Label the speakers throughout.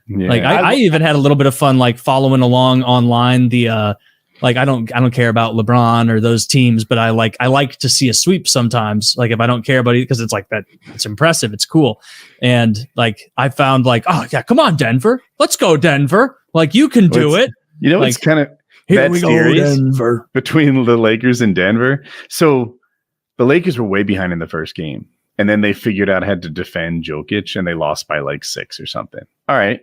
Speaker 1: Yeah.
Speaker 2: Like I even had a little bit of fun like following along online. The like I don't care about LeBron or those teams, but I like to see a sweep sometimes. Like if I don't care about it, because it's like that, it's impressive, it's cool. And like I found like, oh yeah, come on Denver, let's go Denver. Like you can do it.
Speaker 1: You know,
Speaker 2: like,
Speaker 1: it's kind of
Speaker 2: here
Speaker 1: that
Speaker 2: we go,
Speaker 1: series
Speaker 2: Denver.
Speaker 1: between the Lakers and Denver. So the Lakers were way behind in the first game, and then they figured out how to defend Jokic, and they lost by like 6 or something. All right.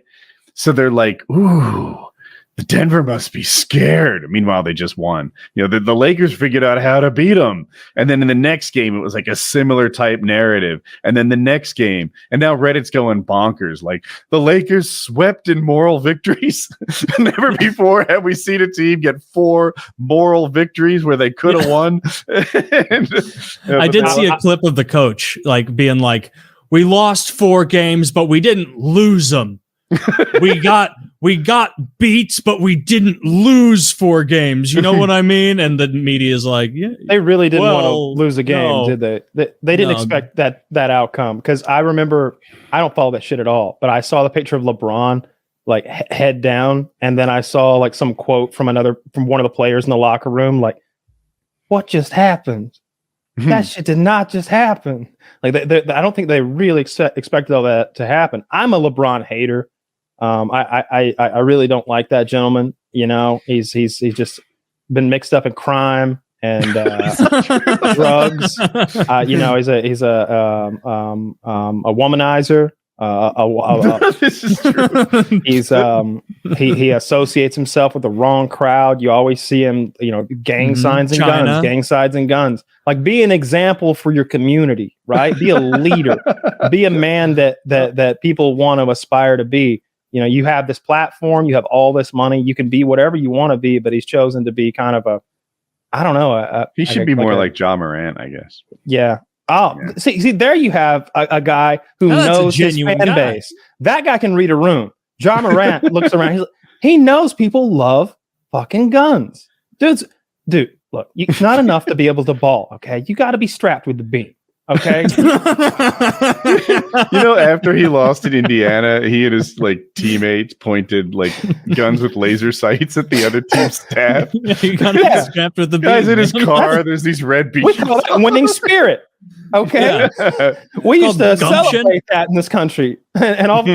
Speaker 1: So they're like, ooh, the Denver must be scared. Meanwhile, they just won. You know, the Lakers figured out how to beat them. And then in the next game, it was like a similar type narrative. And then the next game, and now Reddit's going bonkers. Like the Lakers swept in moral victories. Never before have we seen a team get 4 moral victories where they could have won.
Speaker 2: I did see a clip of the coach like being like, we lost 4 games, but we didn't lose them. we got beats, but we didn't lose 4 games. You know what I mean? And the media is like, yeah,
Speaker 3: they really didn't want to lose a game, did they? They didn't expect that outcome. Because I remember, I don't follow that shit at all, but I saw the picture of LeBron like head down, and then I saw like some quote from one of the players in the locker room, like, "What just happened? That shit did not just happen." Like I don't think they really expected all that to happen. I'm a LeBron hater. I really don't like that gentleman. You know, he's just been mixed up in crime and drugs. You know, he's a womanizer.
Speaker 1: This is true.
Speaker 3: He's he associates himself with the wrong crowd. You always see him, you know, gang signs and guns. Like, be an example for your community, right? Be a leader. Be a man that people want to aspire to be. You know, you have this platform, you have all this money, you can be whatever you want to be, but he's chosen to be kind of I don't know.
Speaker 1: He should be more like Ja Morant, I guess.
Speaker 3: Yeah. Oh, yeah. See, there you have a guy who knows his fan base. That guy can read a room. Ja Morant looks around. He knows people love fucking guns. Dude, look, it's not enough to be able to ball, okay? You got to be strapped with the beam, okay?
Speaker 1: You know, after he lost in Indiana, he and his like teammates pointed like guns with laser sights at the other team's staff.
Speaker 2: Yeah, you got to be strapped with the beam.
Speaker 1: Guys in his car, there's these red beams.
Speaker 3: We call that winning spirit. Okay,
Speaker 1: Yeah.
Speaker 3: We used to celebrate that in this country, and all.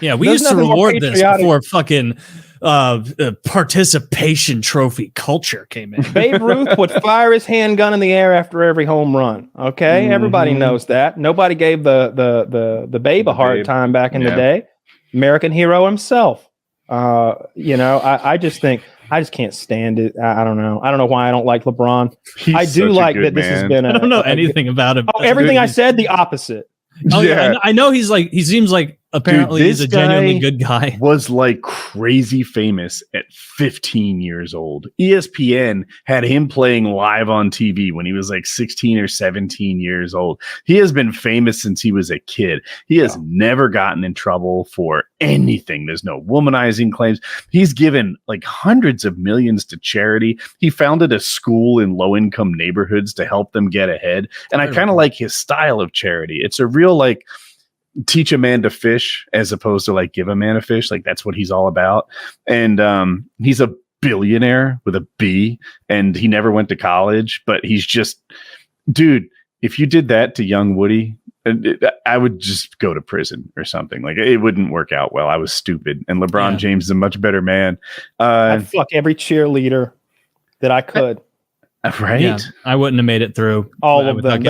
Speaker 2: Yeah, we used to reward this before fucking participation trophy culture came in.
Speaker 3: Babe Ruth would fire his handgun in the air after every home run. Okay, everybody knows that. Nobody gave the Babe a hard time back in the day. American hero himself. You know, I just think. I just can't stand it. I don't know. I don't know why I don't like LeBron. I do like that this has been
Speaker 2: I don't know anything about him.
Speaker 3: Oh, everything I said, the opposite.
Speaker 2: Oh, yeah. I know he seems like apparently he's a genuinely good guy.
Speaker 1: Was like crazy famous at 15 years old. ESPN had him playing live on TV when he was like 16 or 17 years old. He has been famous since he was a kid. He has never gotten in trouble for anything. There's no womanizing claims. He's given like hundreds of millions to charity. He founded a school in low-income neighborhoods to help them get ahead. And I kind of like his style of charity. It's a real like teach a man to fish as opposed to like give a man a fish. Like that's what he's all about. And he's a billionaire with a B, and he never went to college, but he's just, dude, if you did that to young Woody, I would just go to prison or something. Like it wouldn't work out well. I was stupid. And LeBron James is a much better man.
Speaker 3: I'd fuck every cheerleader that I could.
Speaker 1: Right?
Speaker 2: Yeah, I wouldn't have made it through.
Speaker 3: All of them.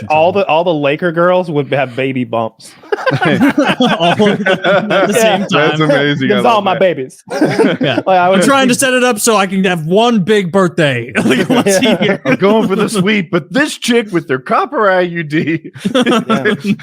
Speaker 3: All the Laker girls would have baby bumps.
Speaker 2: All of them at the same time.
Speaker 1: That's amazing.
Speaker 3: It's all my babies.
Speaker 2: Yeah. I'm trying to set it up so I can have one big birthday. Once a year.
Speaker 1: I'm going for the sweet, but this chick with their copper IUD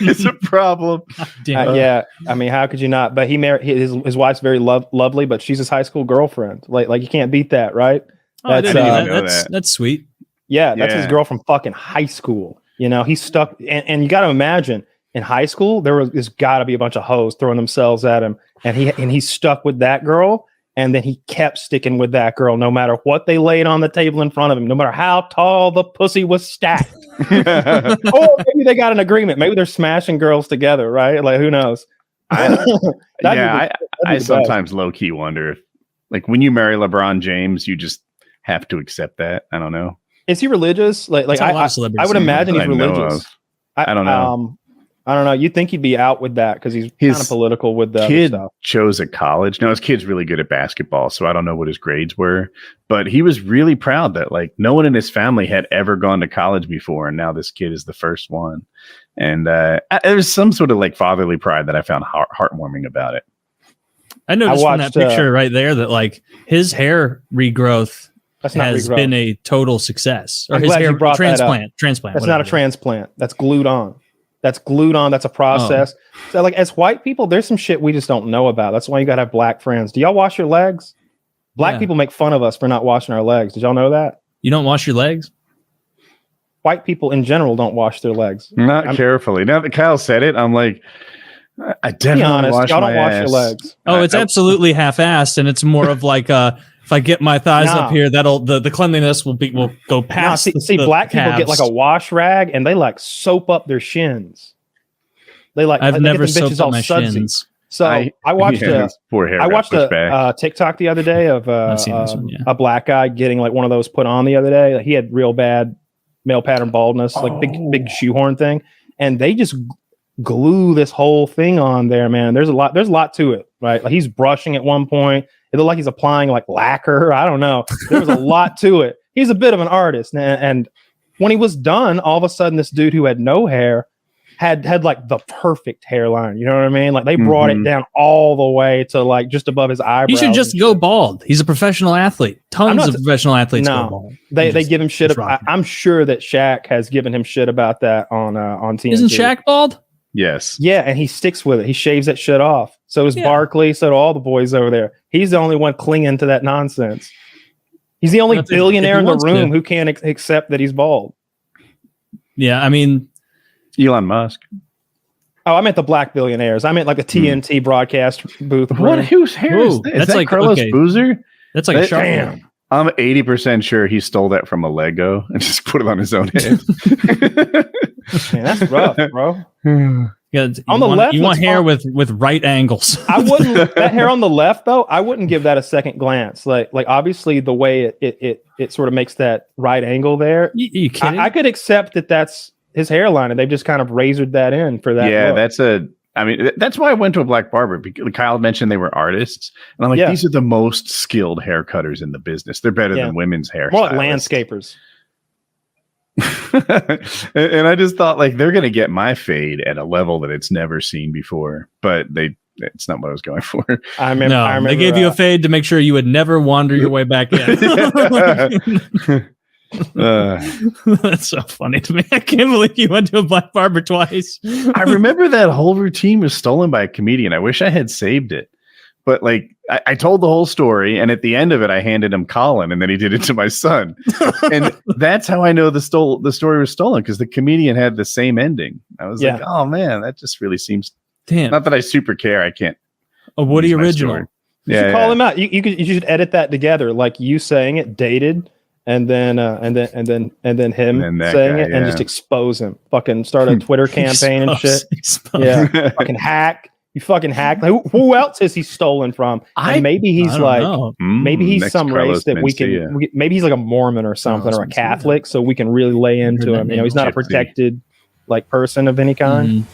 Speaker 1: is a problem.
Speaker 3: Yeah, I mean, how could you not? But he married his wife's very lovely, but she's his high school girlfriend. Like you can't beat that, right?
Speaker 2: That's sweet.
Speaker 3: Yeah, that's his girl from fucking high school. You know, he's stuck, and you got to imagine in high school there's got to be a bunch of hoes throwing themselves at him, and he's stuck with that girl, and then he kept sticking with that girl no matter what they laid on the table in front of him, no matter how tall the pussy was stacked. Or maybe they got an agreement. Maybe they're smashing girls together, right? Like who knows?
Speaker 1: I sometimes low key wonder if, like, when you marry LeBron James, you just have to accept that. I don't know.
Speaker 3: Is he religious? Like I would imagine he's religious.
Speaker 1: I don't know.
Speaker 3: I don't know. You'd think he'd be out with that because he's kind of political with the
Speaker 1: kid
Speaker 3: stuff.
Speaker 1: Chose a college. Now his kid's really good at basketball, so I don't know what his grades were, but he was really proud that like no one in his family had ever gone to college before, and now this kid is the first one. And there's some sort of like fatherly pride that I found heartwarming about it.
Speaker 2: I noticed from that picture right there that like his hair regrowth has been a total success. Or his hair transplant.
Speaker 3: That's not a transplant. That's glued on. That's a process. So like as white people, there's some shit we just don't know about. That's why you gotta have black friends. Do y'all wash your legs? Black people make fun of us for not washing our legs. Did y'all know that?
Speaker 2: You don't wash your legs?
Speaker 3: White people in general don't wash their legs.
Speaker 1: Not carefully. Now that Kyle said it, I'm like, I definitely wash
Speaker 3: y'all
Speaker 1: my
Speaker 3: don't wash
Speaker 1: ass.
Speaker 3: your legs.
Speaker 2: Oh, it's absolutely half-assed, and it's more of like if I get my thighs up here, that'll the cleanliness will go past.
Speaker 3: See, black people get like a wash rag and they like soap up their shins. They like
Speaker 2: I've never
Speaker 3: get them
Speaker 2: soaped up my shins.
Speaker 3: So I watched a TikTok the other day of a black guy getting like one of those put on the other day. Like, he had real bad male pattern baldness, like big shoehorn thing, and they just glue this whole thing on there, man. There's a lot to it, right? Like he's brushing at one point. It looked like he's applying like lacquer. I don't know. There was a lot to it. He's a bit of an artist, and when he was done, all of a sudden, this dude who had no hair had like the perfect hairline. You know what I mean? Like they brought it down all the way to like just above his eyebrows.
Speaker 2: He should just go bald. He's a professional athlete. Tons of professional athletes go bald.
Speaker 3: They give him shit. I'm sure that Shaq has given him shit about that on TNT.
Speaker 2: Isn't Shaq bald?
Speaker 1: Yes.
Speaker 3: Yeah, and he sticks with it. He shaves that shit off. So does Barkley. So do all the boys over there. He's the only one clinging to that nonsense. He's the only billionaire in the room who can't accept that he's bald.
Speaker 2: Yeah, I mean,
Speaker 1: Elon Musk.
Speaker 3: Oh, I meant the black billionaires. I meant like a TNT broadcast booth.
Speaker 1: Whose hair is that? Is that like Carlos Boozer?
Speaker 2: That's like a shark. Damn.
Speaker 1: I'm 80% sure he stole that from a Lego and just put it on his own head.
Speaker 3: Man, that's rough, bro.
Speaker 2: Yeah, on the left, you want hair with right angles.
Speaker 3: I wouldn't that hair on the left though. I wouldn't give that a second glance. Like obviously the way it sort of makes that right angle there.
Speaker 2: You kidding?
Speaker 3: I could accept that that's his hairline, and they've just kind of razored that in for that.
Speaker 1: Yeah,
Speaker 3: look.
Speaker 1: that's why I went to a black barber. Because Kyle mentioned they were artists, and I'm like, these are the most skilled hair cutters in the business. They're better than women's hair.
Speaker 3: More like landscapers.
Speaker 1: And I just thought like they're gonna get my fade at a level that it's never seen before, but it's not what I was going for.
Speaker 3: I remember
Speaker 2: they gave you a fade to make sure you would never wander your way back in. That's so funny to me. I can't believe you went to a black barber twice.
Speaker 1: I remember that whole routine was stolen by a comedian. I wish I had saved it. But like I told the whole story, and at the end of it, I handed him Colin, and then he did it to my son. And that's how I know the story was stolen, because the comedian had the same ending. I was like, oh man, that just really seems. Damn. Not that I super care. I can't.
Speaker 2: A Woody original.
Speaker 3: You should call him out. You should edit that together, like you saying it dated, and then him saying it, and just expose him. Fucking start a Twitter campaign and shit. Yeah, fucking hack. You fucking hack. Like, who else has he stolen from? And maybe he's maybe he's some race that we can. Maybe he's like a Mormon or something, or a Catholic, so we can really lay into him. You know, he's not a protected like person of any kind.